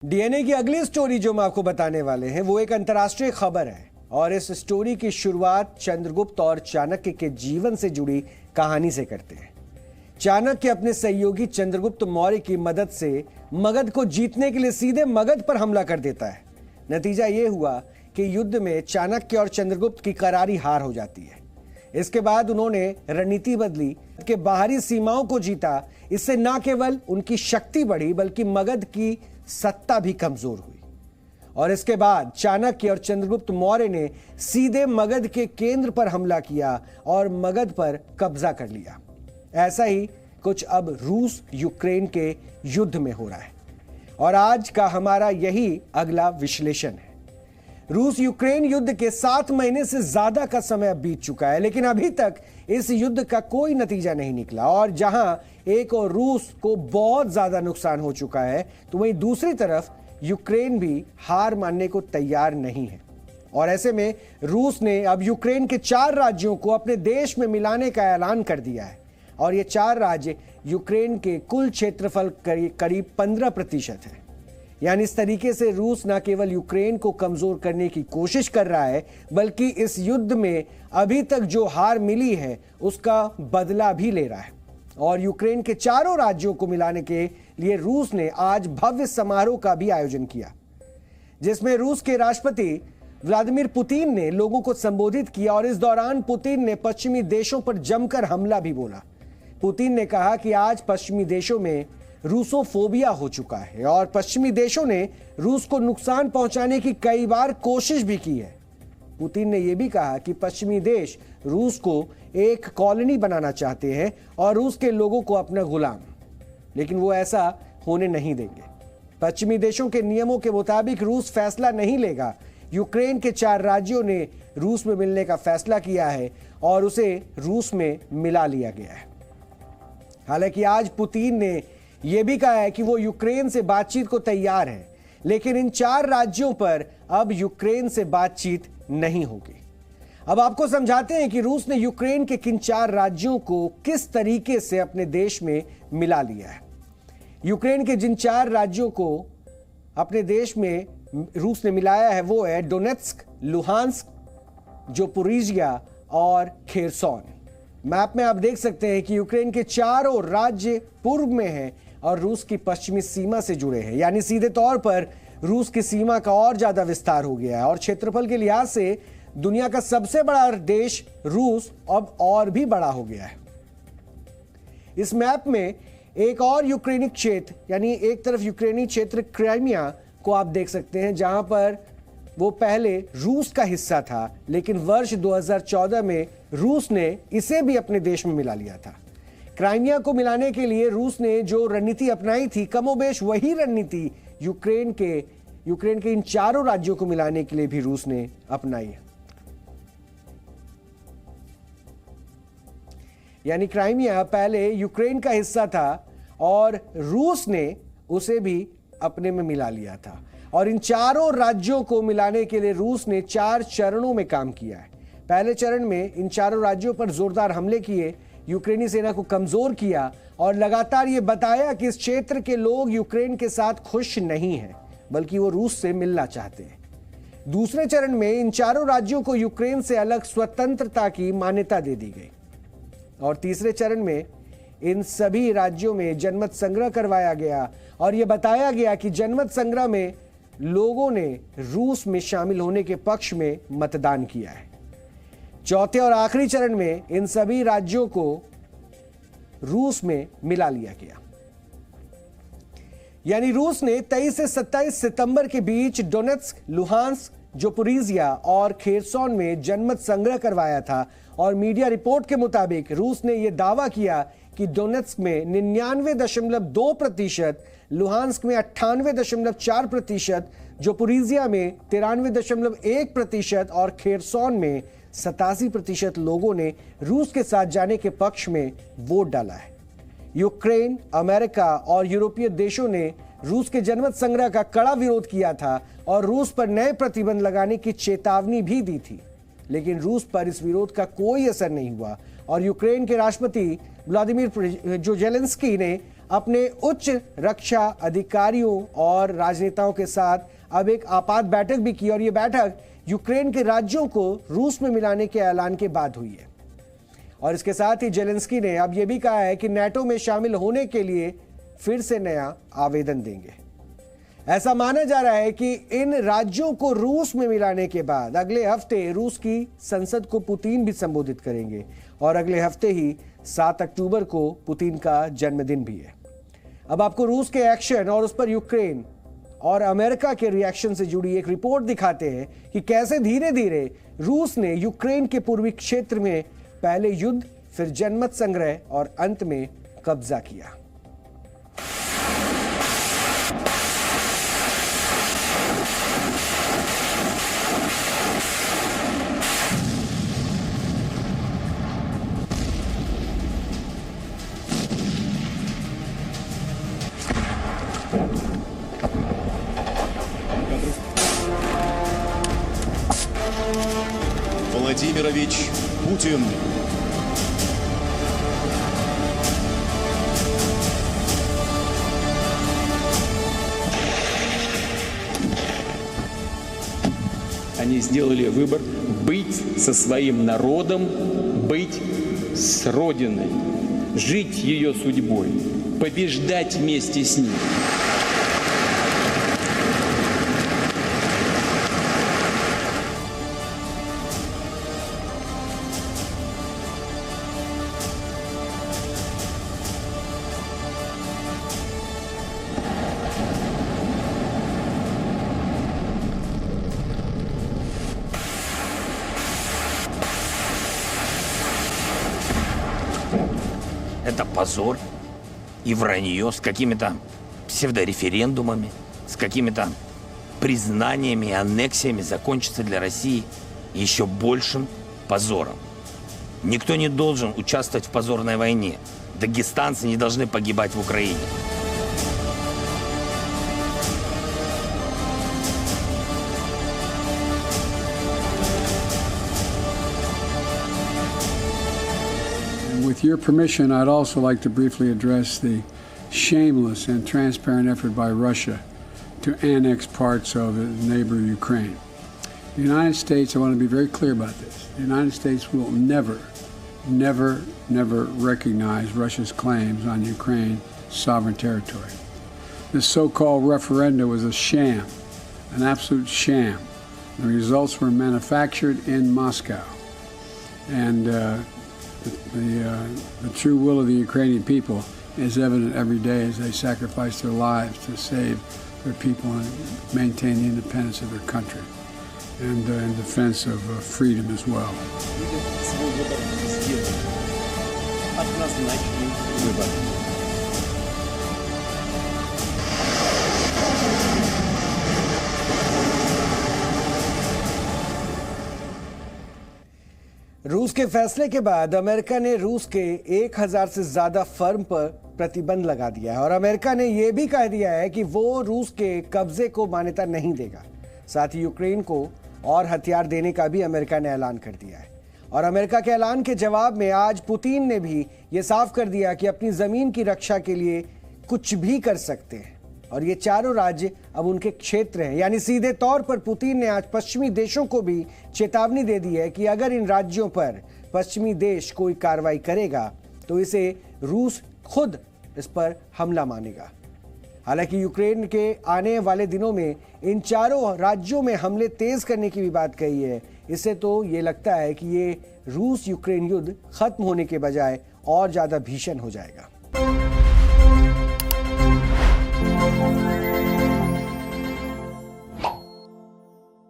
DNA की अगली story जो हम आपको बताने वाले हैं वो एक अंतर्राष्ट्रीय खबर है और इस स्टोरी की शुरुआत चंद्रगुप्त और चाणक्य के जीवन से जुड़ी कहानी से करते हैं। चाणक्य अपने सहयोगी चंद्रगुप्त मौर्य की मदद से मगध को जीतने के लिए सीधे मगध पर हमला कर देता है। नतीजा ये हुआ कि युद्ध में चाणक्य और चंद्रगुप्त की करारी हार हो जाती है। इसके बाद उन्होंने रणनीति बदली के बाहरी सीमाओं को जीता। इससे न केवल उनकी शक्ति बढ़ी बल्कि मगध की सत्ता भी कमजोर हुई और इसके बाद चाणक्य और चंद्रगुप्त मौर्य ने सीधे मगध के केंद्र पर हमला किया और मगध पर कब्जा कर लिया। ऐसा ही कुछ अब रूस यूक्रेन के युद्ध में हो रहा है और आज का हमारा यही अगला विश्लेषण है। रूस यूक्रेन युद्ध के 7 महीने से ज्यादा का समय बीत चुका है, लेकिन अभी तक इस युद्ध का कोई नतीजा नहीं निकला और जहां एक और रूस को बहुत ज्यादा नुकसान हो चुका है तो वहीं दूसरी तरफ यूक्रेन भी हार मानने को तैयार नहीं है। और ऐसे में रूस ने अब यूक्रेन के 4 राज्यों को अपने देश में मिलाने का ऐलान कर दिया है और ये 4 राज्य यूक्रेन के कुल क्षेत्रफल करीब 15% है। यानी इस तरीके से रूस न केवल यूक्रेन को कमजोर करने की कोशिश कर रहा है बल्कि इस युद्ध में अभी तक जो हार मिली है उसका बदला भी ले रहा है। और यूक्रेन के 4 राज्यों को मिलाने के लिए रूस ने आज भव्य समारोह का भी आयोजन किया, जिसमें रूस के राष्ट्रपति व्लादिमीर पुतिन ने लोगों को संबोधित किया और इस दौरान पुतिन ने पश्चिमी देशों पर जमकर हमला भी बोला। पुतिन ने कहा कि आज पश्चिमी देशों में रूसोफोबिया हो चुका है और पश्चिमी देशों ने रूस को नुकसान पहुंचाने की कई बार कोशिश भी की है। पुतिन ने यह भी कहा कि पश्चिमी देश रूस को एक कॉलोनी बनाना चाहते हैं और रूस के लोगों को अपना गुलाम, लेकिन वो ऐसा होने नहीं देंगे। पश्चिमी देशों के नियमों के मुताबिक रूस फैसला नहीं लेगा। यूक्रेन के 4 राज्यों ने रूस में मिलने का फैसला किया है और उसे रूस में मिला लिया गया है। हालांकि आज पुतिन ने यह भी कहा है कि वो यूक्रेन से बातचीत को तैयार है, लेकिन इन 4 राज्यों पर अब यूक्रेन से बातचीत नहीं होगी। अब आपको समझाते हैं कि रूस ने यूक्रेन के किन 4 राज्यों को किस तरीके से अपने देश में मिला लिया है। यूक्रेन के जिन 4 राज्यों को अपने देश में रूस ने मिलाया है वो है डोनेत्स्क, लुहांस्क, ज़पोरिज़िया और खेरसोन। मैप में आप देख सकते हैं कि यूक्रेन के 4 राज्य पूर्व में हैं और रूस की पश्चिमी सीमा से जुड़े हैं। यानी सीधे तौर पर रूस की सीमा का और ज्यादा विस्तार हो गया है और क्षेत्रफल के लिहाज से दुनिया का सबसे बड़ा देश रूस अब और भी बड़ा हो गया है। इस मैप में एक और यूक्रेनी क्षेत्र, यानी एक तरफ यूक्रेनी क्षेत्र क्राइमिया को आप देख सकते हैं, जहां पर वो पहले रूस का हिस्सा था, लेकिन वर्ष 2014 में रूस ने इसे भी अपने देश में मिला लिया था। क्राइमिया को मिलाने के लिए रूस ने जो रणनीति अपनाई थी, कमोबेश वही रणनीति यूक्रेन के इन 4 राज्यों को मिलाने के लिए भी रूस ने अपनाई है। यानी क्राइमिया पहले यूक्रेन का हिस्सा था और रूस ने उसे भी अपने में मिला लिया था और इन 4 राज्यों को मिलाने के लिए रूस ने 4 चरणों में काम किया है। पहले चरण में इन 4 राज्यों पर जोरदार हमले किए, यूक्रेनी सेना को कमजोर किया और लगातार ये बताया कि इस क्षेत्र के लोग यूक्रेन के साथ खुश नहीं हैं, बल्कि वो रूस से मिलना चाहते हैं। दूसरे चरण में इन 4 राज्यों को यूक्रेन से अलग स्वतंत्रता की मान्यता दे दी गई और तीसरे चरण में इन सभी राज्यों में जनमत संग्रह करवाया गया और यह बताया गया कि जनमत संग्रह में लोगों ने रूस में शामिल होने के पक्ष में मतदान किया है। चौथे और आखिरी चरण में इन सभी राज्यों को रूस में मिला लिया गया। यानी रूस ने 23 से 27 सितंबर के बीच डोनेत्स्क, लुहांस्क, ज़पोरिज़िया और खेरसोन में जनमत संग्रह करवाया था और मीडिया रिपोर्ट के मुताबिक रूस ने यह दावा किया कि डोनेत्स्क में 99.2%, लुहांस्क में 98.4%, ज़पोरिज़िया में 93.1% और खेरसोन में 87% लोगों ने रूस के साथ जाने के पक्ष में वोट डाला है। यूक्रेन, अमेरिका और यूरोपीय देशों ने रूस के जनमत संग्रह का कड़ा विरोध किया था और रूस पर नए प्रतिबंध लगाने की चेतावनी भी दी थी, लेकिन रूस पर इस विरोध का कोई असर नहीं हुआ और यूक्रेन के राष्ट्रपति व्लादिमीर ज़ेलेंस्की ने अपने उच्च रक्षा अधिकारियों और राजनेताओं के साथ अब एक आपात बैठक भी की और ये बैठक यूक्रेन के राज्यों को रूस में मिलाने के ऐलान के बाद हुई है। और इसके साथ ही जेलेंस्की ने अब यह भी कहा है कि नाटो में शामिल होने के लिए फिर से नया आवेदन देंगे। ऐसा माना जा रहा है कि इन राज्यों को रूस में मिलाने के बाद अगले हफ्ते रूस की संसद को पुतिन भी संबोधित करेंगे और अगले हफ्ते ही 7 अक्टूबर को पुतिन का जन्मदिन भी है। अब आपको रूस के एक्शन और उस पर यूक्रेन और अमेरिका के रिएक्शन से जुड़ी एक रिपोर्ट दिखाते हैं कि कैसे धीरे धीरे रूस ने यूक्रेन के पूर्वी क्षेत्र में पहले युद्ध, फिर जनमत संग्रह और अंत में कब्जा किया। Владимирович Путин. Они сделали выбор быть со своим народом, быть с Родиной, жить ее судьбой, побеждать вместе с ним. Это позор и вранье с какими-то псевдореферендумами, с какими-то признаниями и аннексиями закончится для России еще большим позором. Никто не должен участвовать в позорной войне. Дагестанцы не должны погибать в Украине. With your permission, I'd also like to briefly address the shameless and transparent effort by Russia to annex parts of its neighbor Ukraine. The United States, I want to be very clear about this, the United States will never, never, never recognize Russia's claims on Ukraine's sovereign territory. This so-called referenda was a sham, an absolute sham. The results were manufactured in Moscow. And the true will of the Ukrainian people is evident every day as they sacrifice their lives to save their people and maintain the independence of their country and in defense of freedom as well. रूस के फैसले के बाद America ने रूस के 1000 से ज्यादा फर्म पर प्रतिबंध लगा दिया है और अमेरिका ने यह भी कह दिया है कि वो रूस के कब्जे को मान्यता नहीं देगा। साथ ही यूक्रेन को और हथियार देने का भी अमेरिका ने ऐलान कर दिया है। और अमेरिका के ऐलान के जवाब में आज पुतिन ने भी ये साफ कर दिया कि अपनी जमीन की रक्षा के लिए कुछ भी कर सकते हैं और ये चारों राज्य अब उनके क्षेत्र हैं। यानी सीधे तौर पर पुतिन ने आज पश्चिमी देशों को भी चेतावनी दे दी है कि अगर इन राज्यों पर पश्चिमी देश कोई कार्रवाई करेगा तो इसे रूस खुद इस पर हमला मानेगा। हालांकि यूक्रेन के आने वाले दिनों में इन चारों राज्यों में हमले तेज करने की भी बात कही है। इससे तो ये लगता है कि ये रूस यूक्रेन युद्ध खत्म होने के बजाय और ज्यादा भीषण हो जाएगा।